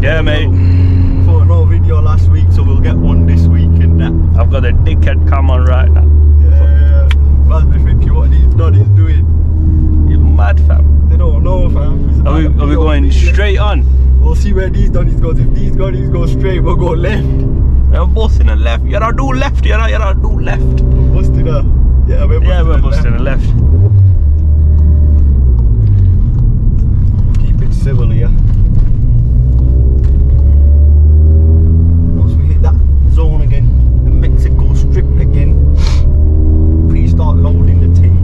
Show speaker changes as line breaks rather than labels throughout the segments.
Yeah, mate.
For no video last week, so we'll get one this week and that.
I've got a dickhead cam on right now.
Yeah, man's been thinking what these doddies doing.
You're mad, fam.
They don't know, fam.
Are we going straight on?
We'll see where these doddies goes. If these doddies go straight, we'll go left.
We're busting a left. You're do left. You're do left.
We're busting a. Yeah, we're
busting a left.
Keep it civil here. Once we hit that zone again, the Mexico strip again, please start loading the thing.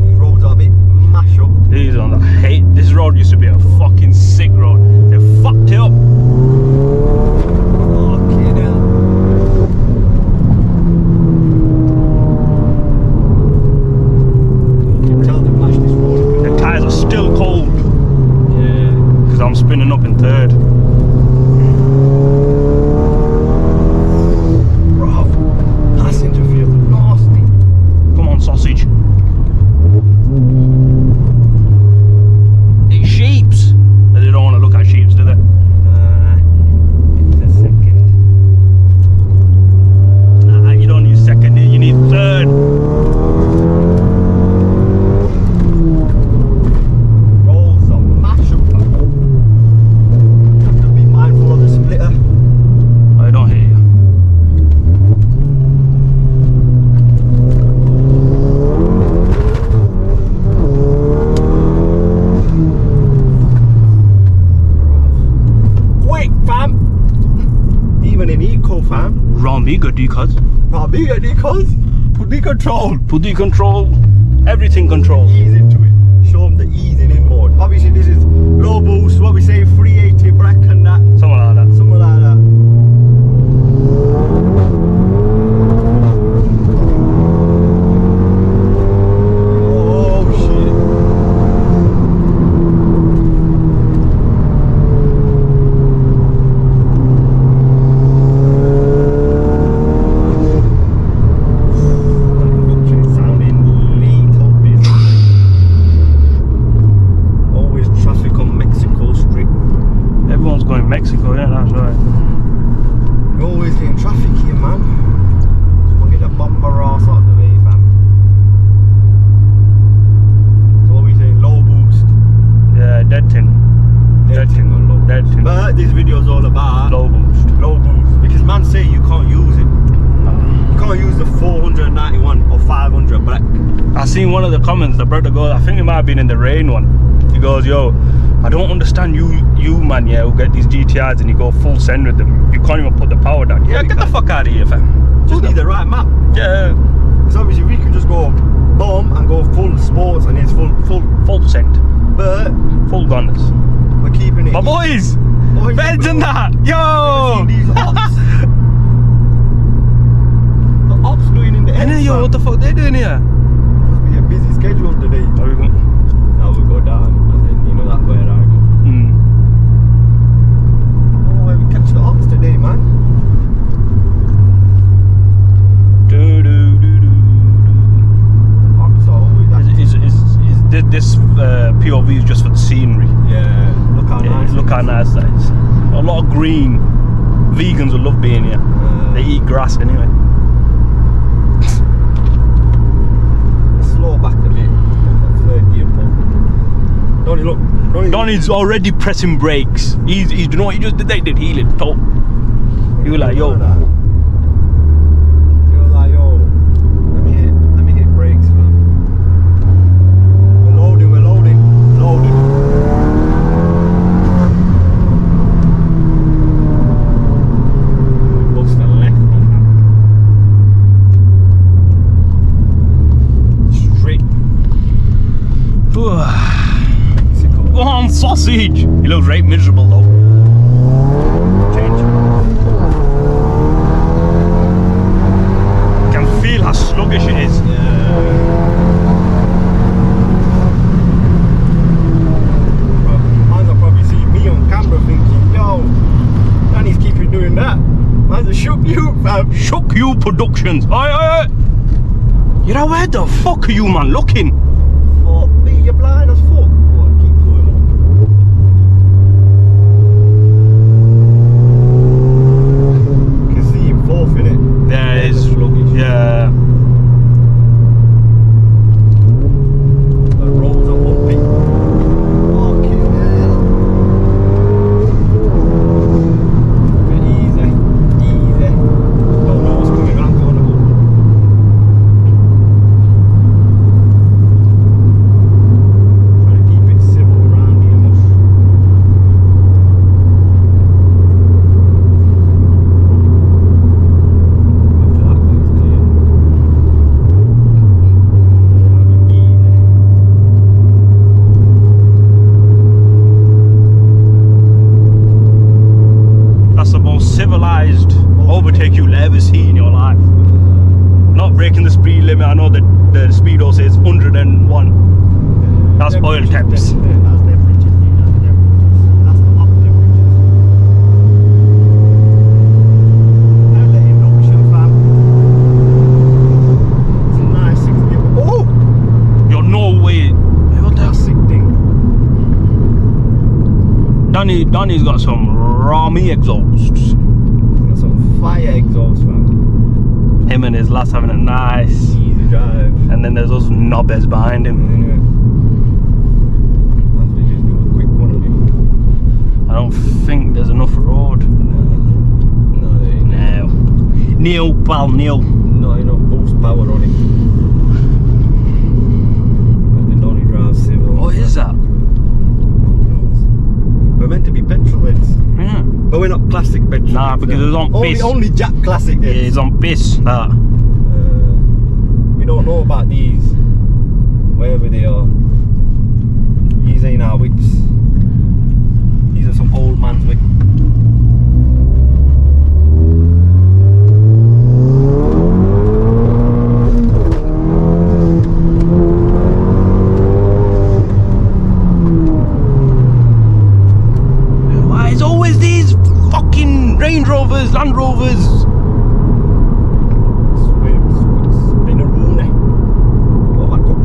These roads are a bit mash up.
These ones, I hate. This road used to be a fucking sick road. They fucked it up.
Okay, now. You can tell they mashed this road.
The tyres are still cold
Yeah.
because I'm spinning up in third.
Bruv, passenger feels nasty.
Come on, sausage. It's sheeps. They don't want to look at sheeps, do they?
It's a second.
You don't need second, you need third.
Rolls are mash up. Have to be mindful of the splitter.
I don't hear you.
Quick, fam! Even in eco, fam.
Round me, good cuz.
Not big at because put the control.
Put the control, everything control.
Ease into it. Show them the easing in mode. Obviously, this is low boost. What we say, 380 brack and that.
Something like that.
Something like that. Oh shit. Sounding lethal busy. Always traffic on Mexico Street.
Everyone's going Mexico, yeah, that's right.
You're always getting traffic here, man. Just want to get the bumper ass out the way, fam. So what we saying, low boost.
Yeah, dead tin.
Dead tin or low
Dead tin.
But this video is all about
Low boost.
low boost. Because man say you can't use it. You can't use the 491 or 500 black.
I seen one of the comments, the brother goes, I think it might have been in the rain one. He goes, yo, I don't understand you man, yeah, who get these GTIs and you go full send with them. You can't even put the power down. Yeah, get the fuck out of here, fam.
Just need the right map.
Yeah,
Because obviously we can just go bomb and go full sports and it's full.
full send.
But
Full gunners.
we're keeping it.
My boys!
Boys,
Beds and that!
Never
Yo!
seen these ops. The ops doing in the
And then, yo, what the fuck they doing here?
Must be a busy schedule today.
Are we going?
Now we'll go down and then you know that where I go. Oh, where we catch the ops today, man.
Do do do do.
Ops are always
This POV is just for the scenery.
yeah, look how nice.
Look how nice that is. A lot of green. Vegans will love being here. They eat grass anyway.
Slow back a bit. Third gear pull. Donnie, look.
Donnie's already pressing brakes. He's you know what he just did? They did heel it top. He was like, yo.
He was like, yo. Let me hit brakes, man. We're loading. Bust the left, man. Straight.
Go on, sausage! He looks right miserable though. Change. Can feel how sluggish it is.
Man's will probably see me on camera thinking, yo, Danny's keeping doing that. Man's a shook you, fam.
Shook You Productions. Aye. You know where the fuck are you, man, looking?
Oh, be you blind as fuck. Oh, keep going
That's oil taps.
That's temperatures, dude. That's temperatures. That's the up temperatures. And the induction fan. It's a nice 6 gear. Oh!
Yo, no way. What the
Classic thing.
Danny's got some Rami exhausts.
Got some fire exhaust, fam.
Him and his lass having a nice.
Easy drive.
And then there's those knobheads behind him.
Anyway. Have to just do a quick one on it.
I don't think there's enough road.
No, there ain't.
No. Neil, pal, Neil.
Not enough boost power on it. It only drives civil.
What is that?
We're meant to be petrol heads.
Yeah.
But we're not classic petrol
Nah,
heads,
because
no.
it's on piss.
Only Jack classic
Yeah,
heads.
it's on piss. That.
We don't know about these. Wherever they are. These ain't our wicks. These are some old man's wicks.
Why is always these fucking Range Rovers, Land Rovers?
Spinneroonie. Oh my god.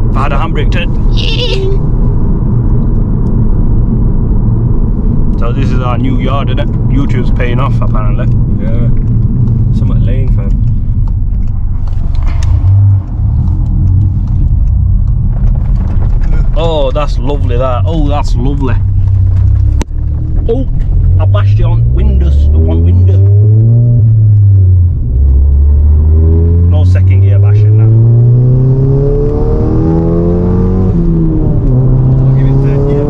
If I had a handbrake turn. So this is our new yard, isn't it? YouTube's paying off apparently.
Yeah. Somewhat lane, fam.
Oh, that's lovely that. Oh, that's lovely. Oh, I bashed it on windows, one window. No second gear bashing now.
I'll give it third gear.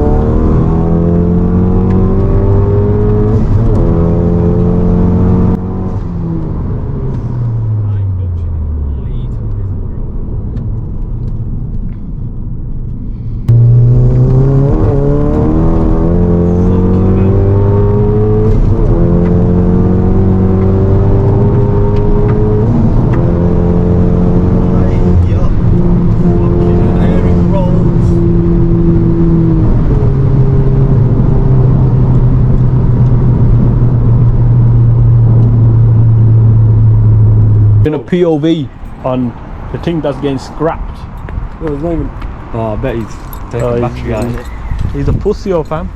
In a POV on the thing that's getting scrapped.
Oh, I bet he's taking battery out.
He's a pussy, oh fam.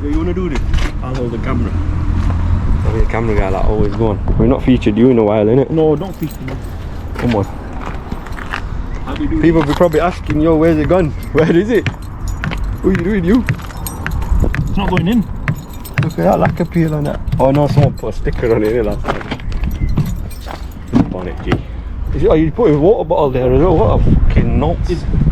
You wanna do this?
I'll hold the camera.
I'll be a camera guy like always going. We've not featured you in a while, innit?
No, don't feature me.
Come on.
How do you do
People will be probably asking, yo, where's it gone? Where is it? What are you doing, you?
It's not going in.
Look at that lacquer peel on that. Oh no, someone put a sticker on it, innit, last time. On it, G. Oh, you put a water bottle there as well. What a fucking nuts.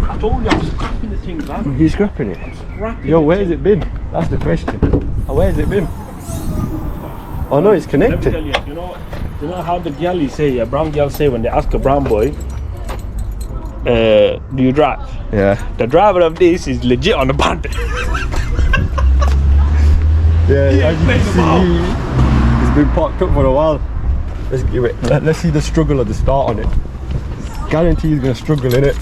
I told you I'm scrapping the thing, man.
You're scrapping it?
Scrapping
Yo,
it.
where's it been? That's the question. Oh, where's it been? Oh no, it's
Let me tell
connected.
you, you know how the galley say, a brown girl say when they ask a brown boy, do you drive?
Yeah.
The driver of this is legit on the band.
Yeah, as you
made
can
them out.
see, it's been parked up for a while. Let's give it. Let's see the struggle of the start on it. Guarantee he's gonna struggle in it.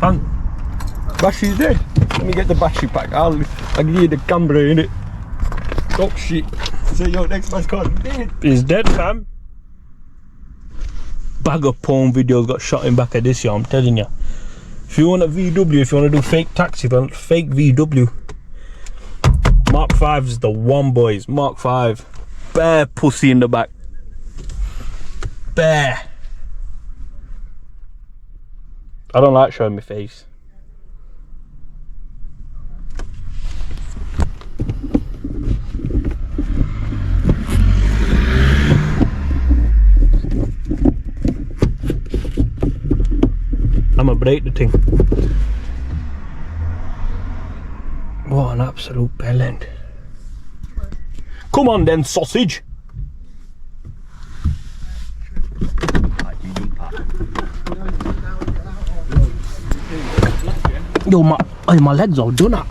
Fun.
Battery's there. Let me get the battery pack. I'll give you the camera in it. Oh shit. Say yo, next man's car dead.
He's dead, fam. Bag of porn videos got shot in back of this year, I'm telling you. If you want a VW, if you want to do fake taxi, if you want fake VW, Mark 5 is the one, boys. Mark 5. Bare pussy in the back. Bare. I don't like showing my face. I'ma break the thing. What an absolute bellend. Come on then, sausage. Yo, my legs are done up.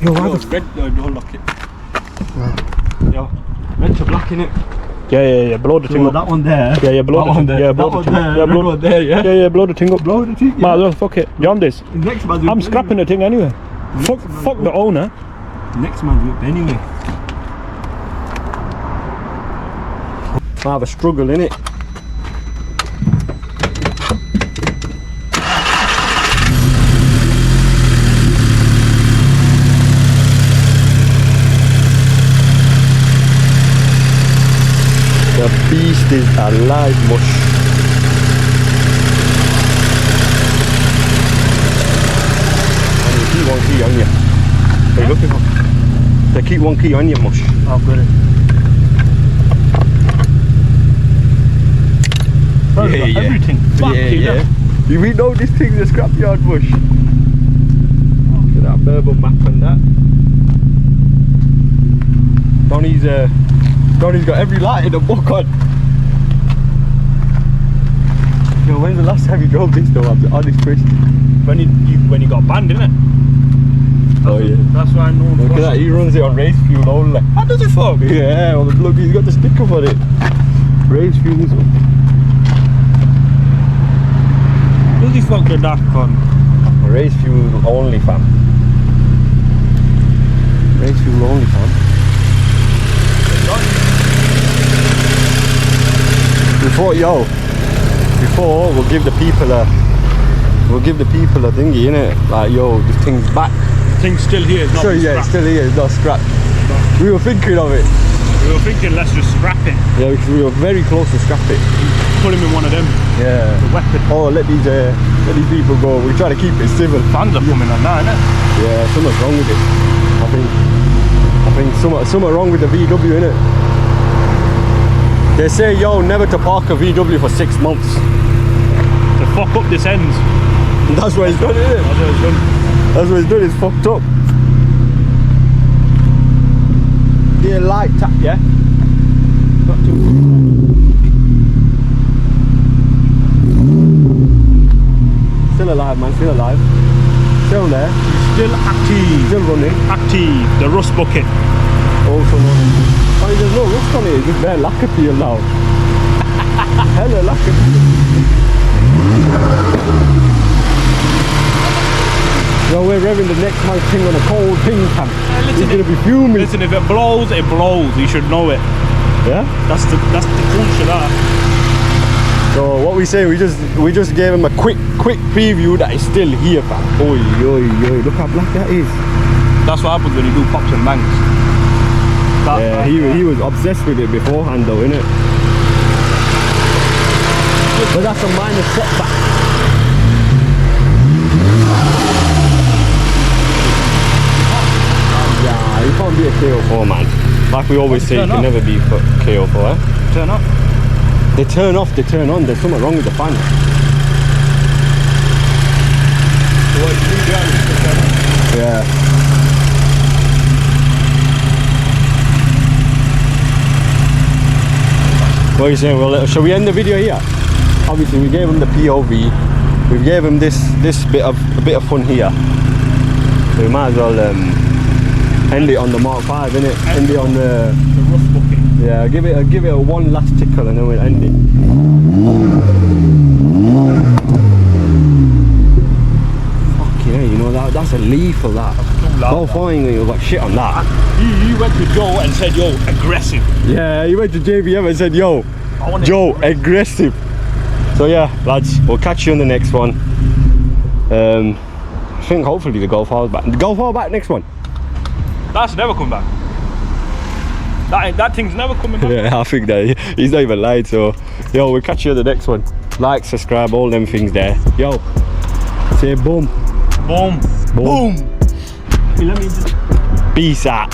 Yo,
Red, don't lock it. Yo, red to black in it.
Yeah. Blow the thing
So
up.
that one there.
Yeah, blow
that one there.
Yeah, blow
that
the
one
thing.
there.
Yeah, blow
one there. Yeah.
Yeah, blow the thing up.
Blow the thing.
Might as well, fuck it. You on this?
The next man's
I'm scrapping the thing anyway. Fuck the owner.
Next man's whip anyway. I have a struggle in it. The beast is alive, mush. And they keep one key on you. What are you looking for? They keep one key on you, mush.
I've got it. Bro,
Yeah, yeah.
everything.
Yeah. We know this thing's a scrapyard, mush. Look at that verbal map and that. Donnie's got every light in the book on. Yo, when's the last time you drove this though? I'm honest question.
When you got banned, innit?
Oh yeah.
That's why I know.
Look at that, he runs it on race fuel only.
How does it fuck?
Yeah, well look, he's got the sticker for it. Race fuels.
Does he fuck the daft con?
Race fuel only, fam. Race fuel only, fam. Before we'll give the people a thingy, innit? Like, yo, this thing's back.
The thing's still here. It's not
Sure, yeah, it's still here, it's not scrapped. We were thinking of it.
We were thinking, let's just scrap it.
Yeah, because we were very close to scrap it.
Put him in one of them.
Yeah.
The weapon.
Oh, let these people go. We try to keep it civil.
Fans are coming on now, innit?
Yeah, something's wrong with it. I think something wrong with the VW, innit? They say, yo, never to park a VW for 6 months.
To fuck up this ends.
That's what it's done, innit?
That's what it's done.
That's what it's done, it's fucked up. Yeah, light tap, yeah? Not too. Still alive, man, still alive. Still there.
Still active.
Still running.
Active. The rust bucket.
Also running. I mean, there's no rust on it, it's just bare lacquer peel now. Hella lacquer peel. Yo, we're revving the next man's thing on a cold thing, fam. He's gonna be fuming.
Listen, if it blows, it blows. You should know it.
Yeah?
That's the crunch of that.
So what we say, we just gave him a quick preview that is still here, fam. Oi, look how black that is.
That's what happens when you do pops and bangs.
Yeah, he was obsessed with it beforehand though, innit? But that's a minor setback. Yeah, you can't be a KO4, man. Like we always say, you can never be KO4, eh?
Turn off.
They turn off, they turn on, there's something wrong with the fan. Yeah. What are you saying? Well, shall we end the video here? Obviously, we gave him the POV. We gave him this bit of fun here. So we might as well end it on the Mark 5, innit? End it on the
rust bucket.
Yeah, give it a one last tickle and then we'll end it. Fucking hell, you know that's a lethal that. Go flying when you got shit on that.
You went to Joe and said, yo, aggressive.
Yeah, you went to JBM and said, yo, Joe, aggressive. So yeah, lads, we'll catch you on the next one. I think hopefully the Golf R is back. The Golf R back next one.
That's never come back. That thing's never coming back.
Yeah, I think that he's not even lied. So yo, we'll catch you on the next one. Like, subscribe, all them things there. Yo, say boom.
Boom.
Boom.
Hey, let me just...
Peace out.